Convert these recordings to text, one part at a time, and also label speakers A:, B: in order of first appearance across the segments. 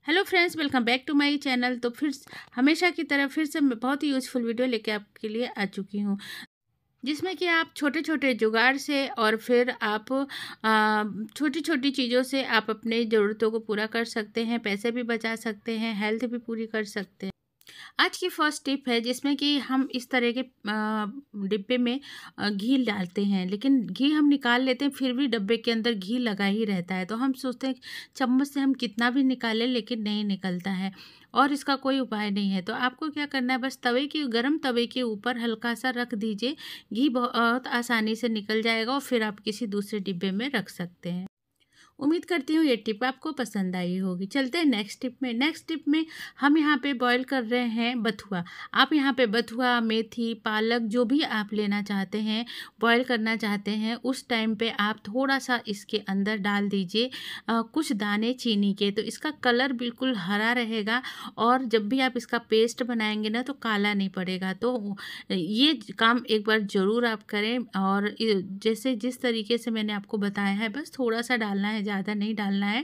A: Hello friends, welcome back to my channel. तो फिर हमेशा की तरह फिर से मैं बहुत ही यूज़फुल वीडियो लेके आपके लिए आ चुकी हूँ, जिसमें कि आप छोटे छोटे जुगाड़ से और फिर आप छोटी छोटी चीज़ों से आप अपने ज़रूरतों को पूरा कर सकते हैं, पैसे भी बचा सकते हैं, हेल्थ भी पूरी कर सकते हैं। आज की फर्स्ट टिप है जिसमें कि हम इस तरह के डिब्बे में घी डालते हैं, लेकिन घी हम निकाल लेते हैं फिर भी डब्बे के अंदर घी लगा ही रहता है। तो हम सोचते हैं चम्मच से हम कितना भी निकालें लेकिन नहीं निकलता है और इसका कोई उपाय नहीं है। तो आपको क्या करना है, बस गरम तवे के ऊपर हल्का सा रख दीजिए, घी बहुत आसानी से निकल जाएगा और फिर आप किसी दूसरे डिब्बे में रख सकते हैं। उम्मीद करती हूँ ये टिप आपको पसंद आई होगी। चलते हैं नेक्स्ट टिप में। नेक्स्ट टिप में हम यहाँ पे बॉईल कर रहे हैं बथुआ। आप यहाँ पे बथुआ, मेथी, पालक जो भी आप लेना चाहते हैं, बॉईल करना चाहते हैं, उस टाइम पे आप थोड़ा सा इसके अंदर डाल दीजिए कुछ दाने चीनी के। तो इसका कलर बिल्कुल हरा रहेगा और जब भी आप इसका पेस्ट बनाएंगे ना तो काला नहीं पड़ेगा। तो ये काम एक बार ज़रूर आप करें और जैसे जिस तरीके से मैंने आपको बताया है बस थोड़ा सा डालना है, ज़्यादा नहीं डालना है।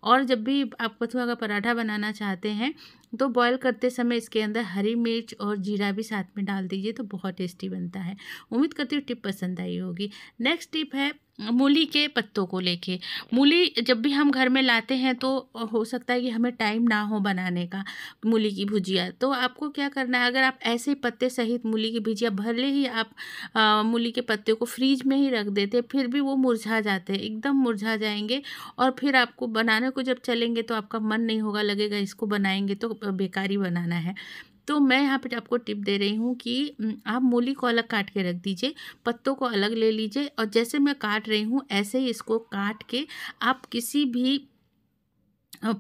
A: और जब भी आप बथुआ का पराठा बनाना चाहते हैं तो बॉईल करते समय इसके अंदर हरी मिर्च और जीरा भी साथ में डाल दीजिए तो बहुत टेस्टी बनता है। उम्मीद करती हूँ टिप पसंद आई होगी। नेक्स्ट टिप है मूली के पत्तों को लेके। मूली जब भी हम घर में लाते हैं तो हो सकता है कि हमें टाइम ना हो बनाने का मूली की भुजिया। तो आपको क्या करना है, अगर आप ऐसे ही पत्ते सहित मूली की भुजिया, भले ही आप मूली के पत्ते को फ्रीज में ही रख देते फिर भी वो मुरझा जाते हैं, एकदम मुरझा जाएंगे और फिर आपको बनाने को जब चलेंगे तो आपका मन नहीं होगा, लगेगा इसको बनाएंगे तो बेकार ही बनाना है। तो मैं यहाँ पे आपको टिप दे रही हूँ कि आप मूली को अलग काट के रख दीजिए, पत्तों को अलग ले लीजिए और जैसे मैं काट रही हूँ ऐसे ही इसको काट के आप किसी भी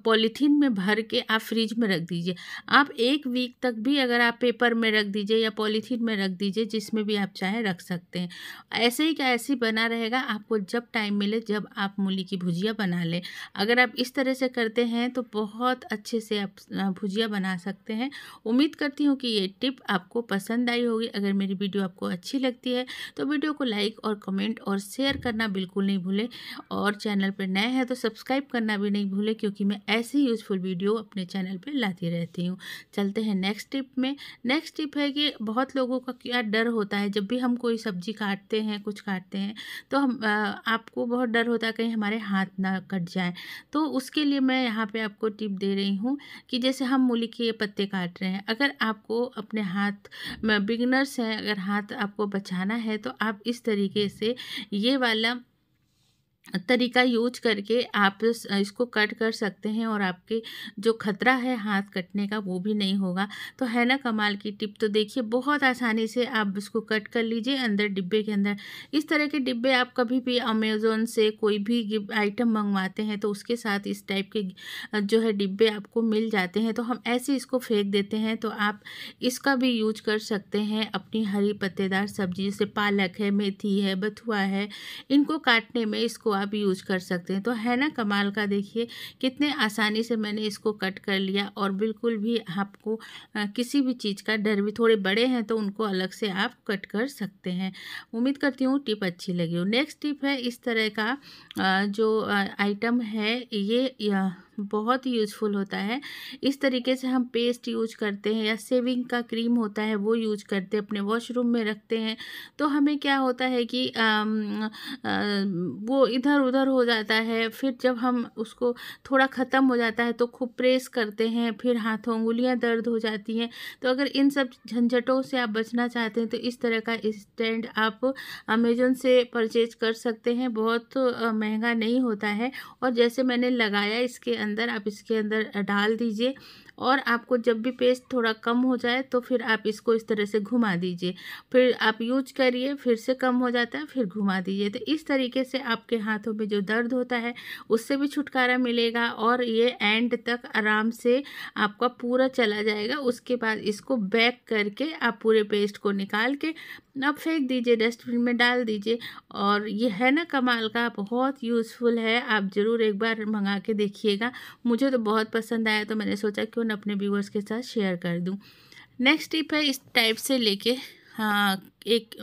A: पॉलीथीन में भर के आप फ्रिज में रख दीजिए। आप 1 वीक तक भी अगर आप पेपर में रख दीजिए या पॉलीथीन में रख दीजिए, जिसमें भी आप चाहें रख सकते हैं। ऐसे ही का ऐसे ही बना रहेगा, आपको जब टाइम मिले जब आप मूली की भुजिया बना लें। अगर आप इस तरह से करते हैं तो बहुत अच्छे से आप भुजिया बना सकते हैं। उम्मीद करती हूँ कि ये टिप आपको पसंद आई होगी। अगर मेरी वीडियो आपको अच्छी लगती है तो वीडियो को लाइक और कमेंट और शेयर करना बिल्कुल नहीं भूलें और चैनल पर नए हैं तो सब्सक्राइब करना भी नहीं भूलें, क्योंकि मैं ऐसी यूज़फुल वीडियो अपने चैनल पे लाती रहती हूँ। चलते हैं नेक्स्ट टिप में। नेक्स्ट टिप है कि बहुत लोगों का क्या डर होता है, जब भी हम कोई सब्जी काटते हैं, कुछ काटते हैं तो आपको बहुत डर होता है कहीं हमारे हाथ ना कट जाए। तो उसके लिए मैं यहाँ पे आपको टिप दे रही हूँ कि जैसे हम मूली के पत्ते काट रहे हैं, अगर आपको अपने हाथ में बिगनर्स हैं, अगर हाथ आपको बचाना है तो आप इस तरीके से ये वाला तरीका यूज करके आप इसको कट कर सकते हैं और आपके जो खतरा है हाथ कटने का वो भी नहीं होगा। तो है ना कमाल की टिप। तो देखिए बहुत आसानी से आप इसको कट कर लीजिए अंदर डिब्बे के अंदर। इस तरह के डिब्बे आप कभी भी अमेज़न से कोई भी आइटम मंगवाते हैं तो उसके साथ इस टाइप के जो है डिब्बे आपको मिल जाते हैं। तो हम ऐसे इसको फेंक देते हैं, तो आप इसका भी यूज कर सकते हैं अपनी हरी पत्तेदार सब्जी जैसे पालक है, मेथी है, बथुआ है, इनको काटने में इसको आप यूज कर सकते हैं। तो है ना कमाल का। देखिए कितने आसानी से मैंने इसको कट कर लिया और बिल्कुल भी आपको किसी भी चीज़ का डर भी, थोड़े बड़े हैं तो उनको अलग से आप कट कर सकते हैं। उम्मीद करती हूँ टिप अच्छी लगी हो। नेक्स्ट टिप है इस तरह का जो आइटम है ये बहुत ही यूज़फुल होता है। इस तरीके से हम पेस्ट यूज करते हैं या शेविंग का क्रीम होता है वो यूज करते हैं, अपने वॉशरूम में रखते हैं। तो हमें क्या होता है कि वो इधर उधर हो जाता है, फिर जब हम उसको थोड़ा ख़त्म हो जाता है तो खूब प्रेस करते हैं, फिर हाथों उंगलियां दर्द हो जाती हैं। तो अगर इन सब झंझटों से आप बचना चाहते हैं तो इस तरह का स्टैंड आप अमेज़न से परचेज कर सकते हैं। बहुत महंगा नहीं होता है और जैसे मैंने लगाया इसके अंदर, आप इसके अंदर डाल दीजिए और आपको जब भी पेस्ट थोड़ा कम हो जाए तो फिर आप इसको इस तरह से घुमा दीजिए, फिर आप यूज करिए, फिर से कम हो जाता है फिर घुमा दीजिए। तो इस तरीके से आपके हाथों में जो दर्द होता है उससे भी छुटकारा मिलेगा और ये एंड तक आराम से आपका पूरा चला जाएगा। उसके बाद इसको बैक करके आप पूरे पेस्ट को निकाल के आप फेंक दीजिए, डस्टबिन में डाल दीजिए। और ये है ना कमाल का, बहुत यूज़फुल है। आप ज़रूर एक बार मंगा के देखिएगा। मुझे तो बहुत पसंद आया तो मैंने सोचा क्यों ना अपने व्यूअर्स के साथ शेयर कर दूं। नेक्स्ट टिप है इस टाइप से लेके, हाँ, एक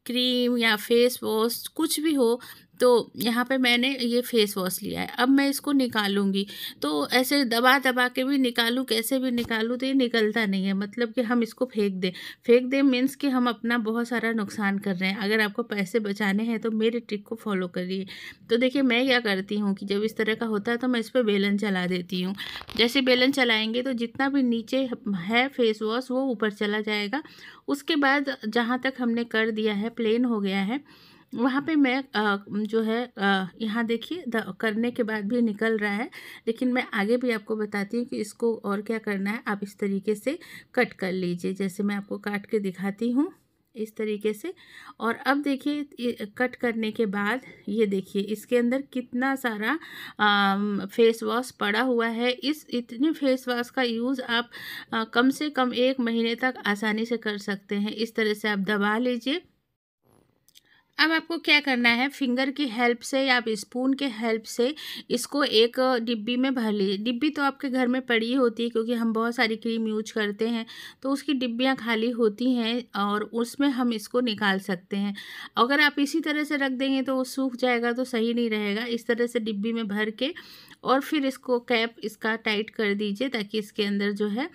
A: क्रीम या फेस वॉश कुछ भी हो तो यहाँ पे मैंने ये फेस वॉश लिया है। अब मैं इसको निकालूंगी, तो ऐसे दबा दबा के भी निकालूं, कैसे भी निकालूं तो ये निकलता नहीं है। मतलब कि हम इसको फेंक दें मीन्स कि हम अपना बहुत सारा नुकसान कर रहे हैं। अगर आपको पैसे बचाने हैं तो मेरे ट्रिक को फॉलो करिए। तो देखिए मैं क्या करती हूँ कि जब इस तरह का होता है तो मैं इस पर बेलन चला देती हूँ। जैसे बेलन चलाएंगे तो जितना भी नीचे है फेस वॉश वो ऊपर चला जाएगा। उसके बाद जहाँ तक हमने कर दिया है, प्लेन हो गया है, वहाँ पे मैं जो है यहाँ देखिए करने के बाद भी निकल रहा है। लेकिन मैं आगे भी आपको बताती हूँ कि इसको और क्या करना है। आप इस तरीके से कट कर लीजिए, जैसे मैं आपको काट के दिखाती हूँ इस तरीके से। और अब देखिए कट करने के बाद ये देखिए इसके अंदर कितना सारा फेस वॉश पड़ा हुआ है। इतने फेस वॉश का यूज़ आप कम से कम 1 महीने तक आसानी से कर सकते हैं। इस तरह से आप दबा लीजिए। अब आपको क्या करना है, फिंगर की हेल्प से या आप स्पून के हेल्प से इसको एक डिब्बी में भर लीजिए। डिब्बी तो आपके घर में पड़ी होती है क्योंकि हम बहुत सारी क्रीम यूज करते हैं, तो उसकी डिब्बियाँ खाली होती हैं और उसमें हम इसको निकाल सकते हैं। अगर आप इसी तरह से रख देंगे तो वो सूख जाएगा, तो सही नहीं रहेगा। इस तरह से डिब्बी में भर के और फिर इसको कैप इसका टाइट कर दीजिए ताकि इसके अंदर जो है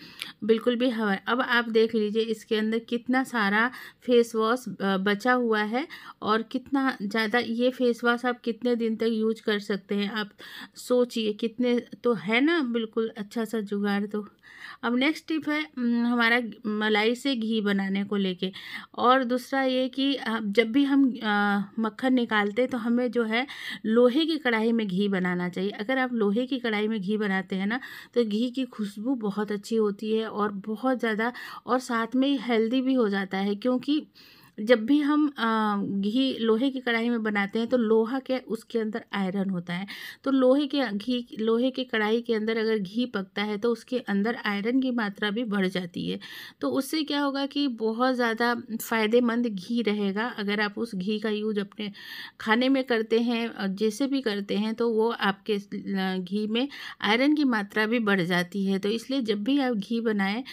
A: बिल्कुल भी हवा। अब आप देख लीजिए इसके अंदर कितना सारा फेस वॉश बचा हुआ है और कितना ज़्यादा। ये फेस वॉश आप कितने दिन तक यूज कर सकते हैं, आप सोचिए। कितने तो है ना, बिल्कुल अच्छा सा जुगाड़। तो अब नेक्स्ट टिप है हमारा मलाई से घी बनाने को लेके। और दूसरा ये कि जब भी हम मक्खन निकालते हैं तो हमें जो है लोहे की कढ़ाई में घी बनाना चाहिए। अगर आप लोहे की कढ़ाई में घी बनाते हैं ना तो घी की खुशबू बहुत अच्छी होती है और बहुत ज़्यादा, और साथ में हेल्दी भी हो जाता है। क्योंकि जब भी हम घी लोहे की कढ़ाई में बनाते हैं तो लोहा के उसके अंदर आयरन होता है। तो लोहे के कढ़ाई के अंदर अगर घी पकता है तो उसके अंदर आयरन की मात्रा भी बढ़ जाती है। तो उससे क्या होगा कि बहुत ज़्यादा फ़ायदेमंद घी रहेगा। अगर आप उस घी का यूज अपने खाने में करते हैं, जैसे भी करते हैं, तो वो आपके घी में आयरन की मात्रा भी बढ़ जाती है। तो इसलिए जब भी आप घी बनाएं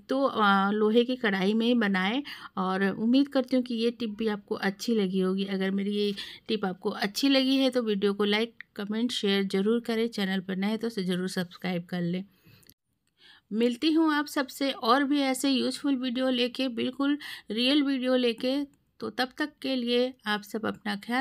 A: तो लोहे की कढ़ाई में ही बनाएं। और उम्मीद करती हूँ कि ये टिप भी आपको अच्छी लगी होगी। अगर मेरी ये टिप आपको अच्छी लगी है तो वीडियो को लाइक कमेंट शेयर ज़रूर करें। चैनल पर नए तो उसे ज़रूर सब्सक्राइब कर लें। मिलती हूँ आप सबसे और भी ऐसे यूज़फुल वीडियो लेके, बिल्कुल रियल वीडियो लेके। तो तब तक के लिए आप सब अपना ख्याल